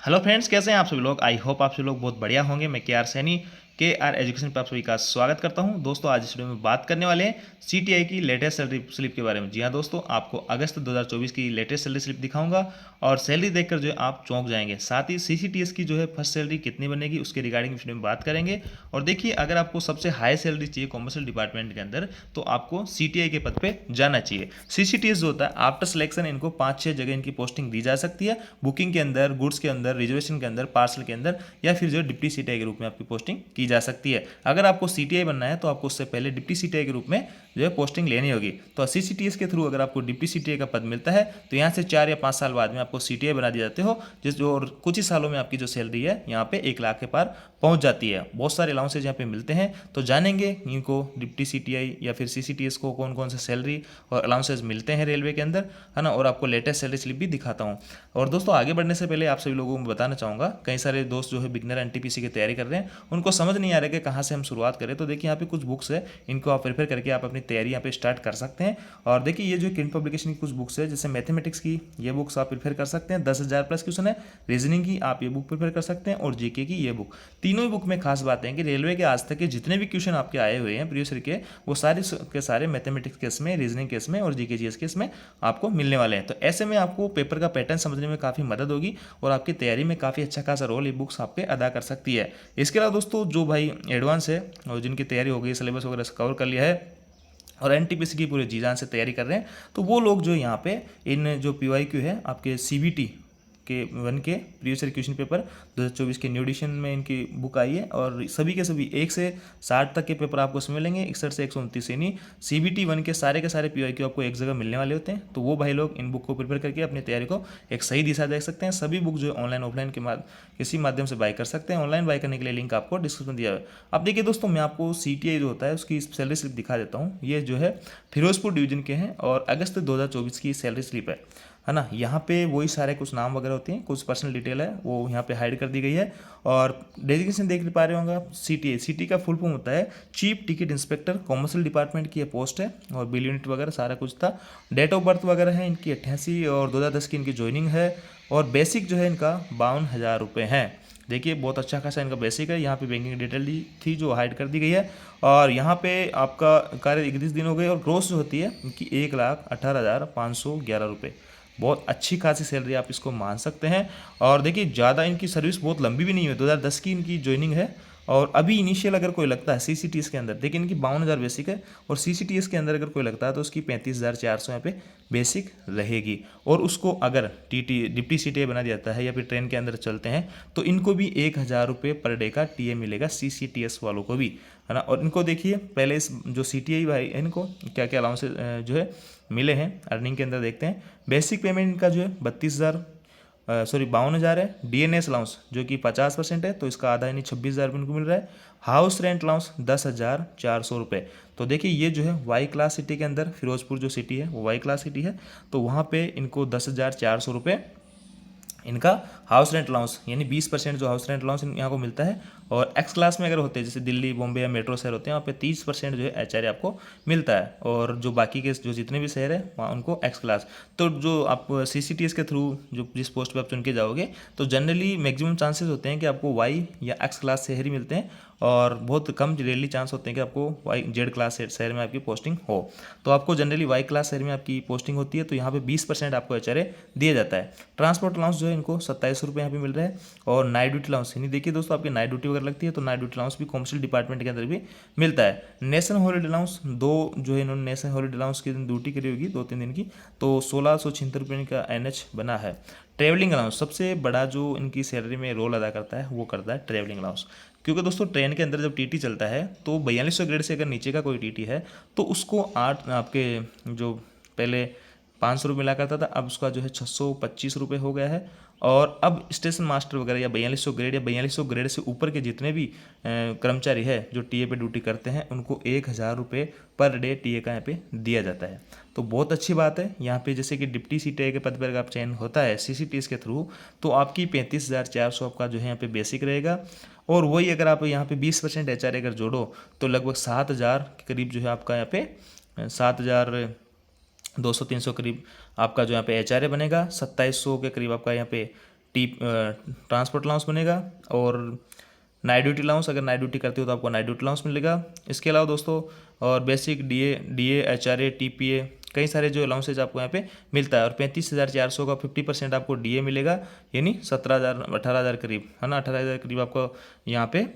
Hello friends, कैसे हैं आप सभी लोग। आई होप आप सभी लोग बहुत बढ़िया होंगे। मैं के आर सैनी के आर एजुकेशन पर आप सभी का स्वागत करता हूं। दोस्तों, आज इस वीडियो में बात करने वाले हैं सीटीआई की लेटेस्ट सैलरी स्लिप के बारे में। जी हां दोस्तों, आपको अगस्त 2024 की लेटेस्ट सैलरी स्लिप दिखाऊंगा और सैलरी देखकर जो है आप चौंक जाएंगे। साथ ही सीसीटीएस की जो है फर्स्ट सैलरी कितनी बनेगी उसके रिगार्डिंग वीडियो में बात करेंगे। और देखिए, अगर आपको सबसे हाई सैलरी चाहिए कॉमर्शियल डिपार्टमेंट के अंदर तो आपको सीटीआई के पद पर जाना चाहिए। सीसीटीएस जो होता है, आफ्टर सिलेक्शन इनको 5-6 जगह इनकी पोस्टिंग दी जा सकती है। बुकिंग के अंदर, गुड्स के अंदर, रिजर्वेशन के अंदर, पार्सल के अंदर, या फिर जो डिप्टी सीटीआई के रूप में आपकी पोस्टिंग की जा सकती है। अगर आपको सीटीआई बनना है तो आपको उससे पहले डिप्टी सीटीआई के रूप में जो है पोस्टिंग लेनी होगी। तो सीसीटीएस के थ्रू अगर आपको डिप्टी सीटीआई का पद मिलता है तो यहाँ से 4 या 5 साल बाद में आपको सीटीआई बना दिए जाते हो, जिस जो और कुछ ही सालों में आपकी जो सैलरी है यहाँ पे 1 लाख के पार पहुंच जाती है। बहुत सारे अलाउंसेज यहाँ पे मिलते हैं, तो जानेंगे इनको डिप्टी सीटीआई या फिर सीसीटीएस को कौन कौन से सैलरी और अलाउंसेज मिलते हैं रेलवे के अंदर, है ना। और आपको लेटेस्ट सैलरी स्लिप भी दिखाता हूँ। और दोस्तों, आगे बढ़ने से पहले आप सभी लोगों को बताना चाहूँगा, कई सारे दोस्त जो है बिगनर एनटीपीसी की तैयारी कर रहे हैं, उनको समझ नहीं आ रहा है कि कहाँ से हम शुरुआत करें। तो देखिए, यहाँ पे कुछ बुक्स है, इनको आप प्रेफर करके आप अपनी तैयारी यहाँ पे स्टार्ट कर सकते हैं। और देखिए, ये जो किंड पब्लिकेशन की कुछ बुक्स है, जैसे मैथमेटिक्स की ये बुक्स आप प्रेफर कर सकते हैं, 10,000 प्लस क्वेश्चन है। रीजनिंग की आप ये बुक प्रेफर कर सकते हैं, और जीके की ये बुक। तीनों ही बुक में खास बात है कि रेलवे के आज तक के जितने भी क्वेश्चन आपके आए हुए हैं प्रीवियस ईयर के, वो सारे के सारे मैथमेटिक्स केस में, रीजनिंग केस में और जीके जीएस केस में आपको मिलने वाले हैं। तो ऐसे में आपको पेपर का पैटर्न समझने में काफ़ी मदद होगी और आपकी तैयारी में काफ़ी अच्छा खासा रोल ये बुक्स आप पे अदा कर सकती है। इसके अलावा दोस्तों, जो भाई एडवांस है और जिनकी तैयारी हो गई, सिलेबस वगैरह कवर कर लिया है और एनटीपीसी की पूरे जी जान से तैयारी कर रहे हैं, तो वो लोग जो यहाँ पे इन जो पीवाईक्यू है आपके सीबीटी के 1 के प्रीवियस ईयर क्वेश्चन पेपर 2024 के न्यू एडिशन में इनकी बुक आई है, और सभी के सभी 1 से 60 तक के पेपर आपको उसमें मिलेंगे, 61 से 129 यानी सीबीटी 1 के सारे पीवाईक्यू आपको एक जगह मिलने वाले होते हैं। तो वो भाई लोग इन बुक को प्रिपेयर करके अपनी तैयारी को एक सही दिशा दे सकते हैं। सभी बुक जो ऑनलाइन ऑफलाइन के किसी माध्यम से बाय कर सकते हैं। ऑनलाइन बाय करने के लिए लिंक आपको डिस्क्रिप्शन दिया है। अब देखिए दोस्तों, मैं आपको सीटीआई जो होता है उसकी सैलरी स्लिप दिखा देता हूँ। ये जो है फिरोजपुर डिवीजन के हैं और अगस्त 2024 की सैलरी स्लिप है ना। यहाँ पे वही सारे कुछ नाम वगैरह होते हैं, कुछ पर्सनल डिटेल है वो यहाँ पे हाइड कर दी गई है। और डेजिग्नेशन देख पा रहे होंगे आप, सीटीए, सीटी का फुल फॉर्म होता है chief ticket inspector, commercial department की ये पोस्ट है। और बिल यूनिट वगैरह सारा कुछ था। डेट ऑफ बर्थ वगैरह है इनकी 88 और 2010 की इनकी ज्वाइनिंग है। और बेसिक जो है इनका 52,000 रुपये है। देखिए, बहुत अच्छा खासा इनका बेसिक है। यहाँ पे बैंकिंग डिटेल दी थी जो हाइड कर दी गई है। और यहाँ पे आपका कार्य 31 दिन हो गए, और ग्रोस जो होती है इनकी 1,18,511 रुपये। बहुत अच्छी खासी सैलरी आप इसको मान सकते हैं। और देखिए, ज़्यादा इनकी सर्विस बहुत लंबी भी नहीं है, 2010 की इनकी ज्वाइनिंग है। और अभी इनिशियल अगर कोई लगता है सीसीटीएस के अंदर, देखिए इनकी 52,000 बेसिक है, और सीसीटीएस के अंदर अगर कोई लगता है तो उसकी 35,400 यहाँ पे बेसिक रहेगी। और उसको अगर टीटी डिप्टी सीटीए बना दिया जाता है या फिर ट्रेन के अंदर चलते हैं तो इनको भी 1,000 रुपये पर डे का टीए मिलेगा, सीसीटीएस वालों को भी, है ना। और इनको देखिए, पहले इस जो सीटीआई भाई इनको क्या क्या अलाउंस जो है मिले हैं अर्निंग के अंदर देखते हैं। बेसिक पेमेंट इनका जो है 52,000 है। डीएनएस अलाउंस जो कि 50% है, तो इसका आधा यानी 26,000 रुपये इनको मिल रहा है। हाउस रेंट अलाउंस 10,400 रुपये। तो देखिए, ये जो है वाई क्लास सिटी के अंदर, फिरोजपुर जो सिटी है वो वाई क्लास सिटी है, तो वहाँ पे इनको 10,400 रुपये इनका हाउस रेंट अलाउंस यानी 20% जो हाउस रेंट अलाउंस यहाँ को मिलता है। और एक्स क्लास में अगर होते हैं, जैसे दिल्ली, बॉम्बे या मेट्रो शहर होते हैं, वहाँ पे 30% जो है एचआरए आपको मिलता है। और जो बाकी के जो जितने भी शहर है वहाँ उनको एक्स क्लास। तो जो आप सीसीटीएस के थ्रू जो जिस पोस्ट पे आप चुन के जाओगे, तो जनरली मैक्सिमम चांसेस होते हैं कि आपको वाई या एक्स क्लास शहर ही मिलते हैं, और बहुत कम रेयरली चांस होते हैं कि आपको वाई जेड क्लास शहर में आपकी पोस्टिंग हो। तो आपको जनरली वाई क्लास शहर में आपकी पोस्टिंग होती है, तो यहाँ पे 20% आपको एचआरए दिया जाता है। ट्रांसपोर्ट अलाउंस जो है इनको 27 रुपये यहाँ पे मिल रहा है। और नाइट ड्यूटी अलाउंस यानी देखिए दोस्तों, आपकी नाइट ड्यूटी अगर लगती है तो नाइट ड्यूटी अलाउंस भी कॉमर्शियल डिपार्टमेंट के अंदर भी मिलता है। नेशनल हॉलीडे अलाउंस दो जो है इन्होंने नेशनल हॉलीडे अलाउंस की ड्यूटी करी होगी 2-3 दिन की, तो 1,676 रुपये का एनएच बना है। ट्रैवलिंग अलाउंस सबसे बड़ा जो इनकी सैलरी में रोल अदा करता है वो करता है ट्रैवलिंग अलाउंस। क्योंकि दोस्तों, ट्रेन के अंदर जब टीटी चलता है तो 4200 ग्रेड से अगर नीचे का कोई टीटी है तो उसको आपके जो पहले 500 रुपये मिला करता था, अब उसका जो है 625 रुपये हो गया है। और अब स्टेशन मास्टर वगैरह या 4200 ग्रेड या 4200 ग्रेड से ऊपर के जितने भी कर्मचारी है जो टीए पे ड्यूटी करते हैं, उनको 1,000 रुपये पर डे टीए का यहाँ पे दिया जाता है। तो बहुत अच्छी बात है। यहाँ पे जैसे कि डिप्टी सीटीआई के पद पर अगर आप चयन होता है सीसीटीएस के थ्रू, तो आपकी 35,400 आपका जो है यहाँ पे बेसिक रहेगा। और वही अगर आप यहाँ पे 20% एचआरए अगर जोड़ो तो लगभग 7,000 के करीब जो है आपका यहाँ पे 7,200-300 करीब आपका जो यहाँ पे एचआरए बनेगा। 2,700 के करीब आपका यहाँ पे ट्रांसपोर्ट अलाउंस बनेगा, और नाइट ड्यूटी अलाउंस, अगर नाइट ड्यूटी करते हो तो आपको नाइट ड्यूटी अलाउंस मिलेगा। इसके अलावा दोस्तों और बेसिक डीए एचआरए टीपीए कई सारे जो अलाउंसेज आपको यहाँ पे मिलता है। और 35,400 का 50% आपको डीए मिलेगा, यानी 17,000 18,000 करीब, है ना, 18,000 करीब आपको यहाँ पे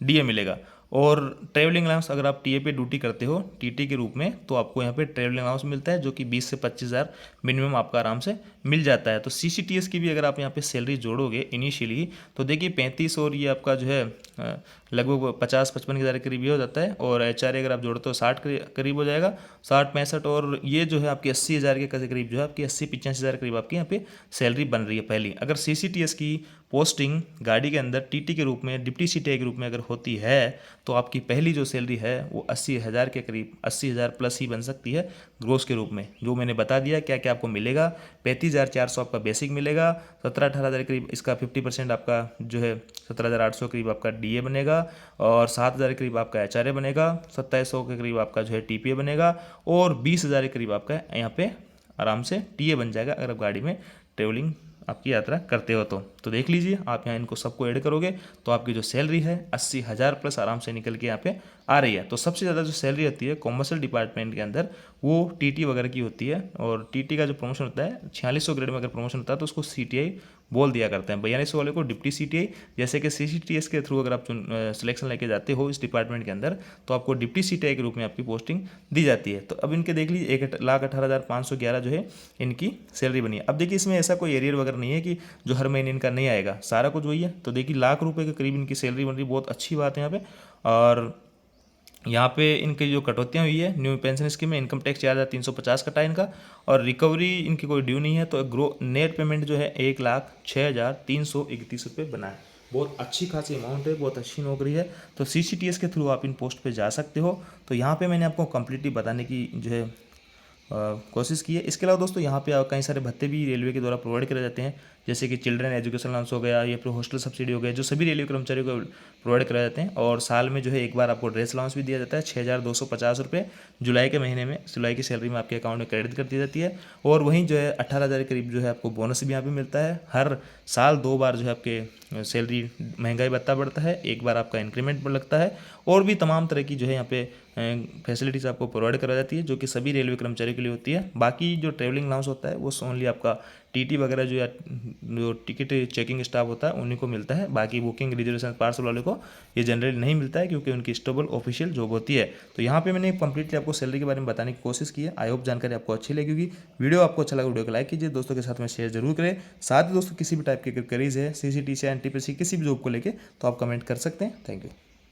डीए मिलेगा। और ट्रैवलिंग अलाउंस अगर आप टीए पे ड्यूटी करते हो टीटी के रूप में, तो आपको यहाँ पे ट्रैवलिंग अलाउंस मिलता है, जो कि 20 से 25,000 मिनिमम आपका आराम से मिल जाता है। तो सीसीटीएस की भी अगर आप यहाँ पे सैलरी जोड़ोगे इनिशियली, तो देखिए 35 और ये आपका जो है लगभग 50-55 हज़ार के करीब ये हो जाता है। और एचआरए अगर आप जोड़ते हो 60 के करीब हो जाएगा, 60-65, और ये जो है आपकी 80,000 के करीब जो है आपकी 80-85 हज़ार करीब आपकी यहाँ पे सैलरी बन रही है पहली। अगर सीसीटीएस की पोस्टिंग गाड़ी के अंदर टीटी के रूप में, डिप्टी सीटीआई के रूप में अगर होती है, तो आपकी पहली जो सैलरी है वो 80,000 के करीब, 80,000 प्लस ही बन सकती है ग्रोस के रूप में। जो मैंने बता दिया क्या क्या आपको मिलेगा, 35,400 आपका बेसिक मिलेगा, 17-18,000 करीब इसका 50% आपका जो है 17,800 करीब आपका डीए बनेगा, और 7,000 करीब आपका एचआरए बनेगा, 2700 के करीब आपका जो है टीपीए बनेगा, और 20,000 के करीब आपका यहाँ पे आराम से टीए बन जाएगा अगर आप गाड़ी में ट्रेवलिंग आपकी यात्रा करते हो तो देख लीजिए आप यहाँ इनको सबको ऐड करोगे तो आपकी जो सैलरी है 80,000 प्लस आराम से निकल के यहाँ पे आ रही है। तो सबसे ज़्यादा जो सैलरी होती है कॉमर्शियल डिपार्टमेंट के अंदर वो टीटी वगैरह की होती है, और टीटी का जो प्रमोशन होता है 4600 ग्रेड में अगर प्रमोशन होता है तो उसको सीटीआई बोल दिया करते हैं, 4200 वाले को डिप्टी सीटीआई। जैसे कि सीसीटीएस के थ्रू अगर आप सिलेक्शन लेके जाते हो इस डिपार्टमेंट के अंदर, तो आपको डिप्टी सीटीआई के रूप में आपकी पोस्टिंग दी जाती है। तो अब इनके देख लीजिए 1,18,511 जो है इनकी सैलरी बनी है। अब देखिए इसमें ऐसा कोई एरियर वगैरह नहीं है कि जो हर महीने इनका नहीं आएगा, सारा कुछ वही है। तो देखिए लाख रुपए के करीब इनकी सैलरी बन रही है, बहुत अच्छी बात है यहाँ पे। और यहाँ पे इनकी जो कटौतियाँ हुई है न्यू पेंशन स्कीम में, इनकम टैक्स 4,350 कटा है इनका, और रिकवरी इनकी कोई ड्यू नहीं है। तो ग्रो नेट पेमेंट जो है 1,06,331 रुपये बना है। बहुत अच्छी खासी अमाउंट है, बहुत अच्छी नौकरी है। तो सीसीटीएस के थ्रू आप इन पोस्ट पे जा सकते हो। तो यहाँ पे मैंने आपको कम्प्लीटली बताने की जो है कोशिश की है। इसके अलावा दोस्तों यहाँ पे कई सारे भत्ते भी रेलवे के द्वारा प्रोवाइड करे जाते हैं, जैसे कि चिल्ड्रन एजुकेशन अलाउंस हो गया या फिर हॉस्टल सब्सिडी हो गया, जो सभी रेलवे कर्मचारियों को प्रोवाइड कराए जाते हैं। और साल में जो है एक बार आपको ड्रेस अलाउंस भी दिया जाता है 6,250 रुपये, जुलाई के महीने में, जुलाई की सैलरी में आपके अकाउंट में क्रेडिट कर दी जाती है। और वहीं जो है 18,000 के करीब जो है आपको बोनस भी यहाँ पे मिलता है। हर साल 2 बार जो है आपके सैलरी महंगाई भत्ता बढ़ता है, एक बार आपका इंक्रीमेंट लगता है, और भी तमाम तरह की जो है यहाँ पे फैसिलिटीज़ आपको प्रोवाइड करा जाती है, जो कि सभी रेलवे कर्मचारियों के लिए होती है। बाकी जो ट्रैवलिंग अलाउंस होता है वो ओनली आपका टीटी वगैरह जो टिकट चेकिंग स्टाफ होता है उन्हीं को मिलता है। बाकी बुकिंग रिजर्वेशन पार्सल वाले को ये जनरली नहीं मिलता है, क्योंकि उनकी स्टेबल ऑफिशियल जॉब होती है। तो यहाँ पे मैंने कंप्लीटली आपको सैलरी के बारे में बताने की कोशिश की है। आई होप जानकारी आपको अच्छी लगेगी। वीडियो आपको अच्छा लगा वीडियो को लाइक कीजिए, दोस्तों के साथ में शेयर जरूर करें। साथ ही दोस्तों किसी भी टाइप की क्वेरीज है सीसीटी से एनटीपीसी किसी भी जॉब को लेकर तो आप कमेंट कर सकते हैं। Thank you.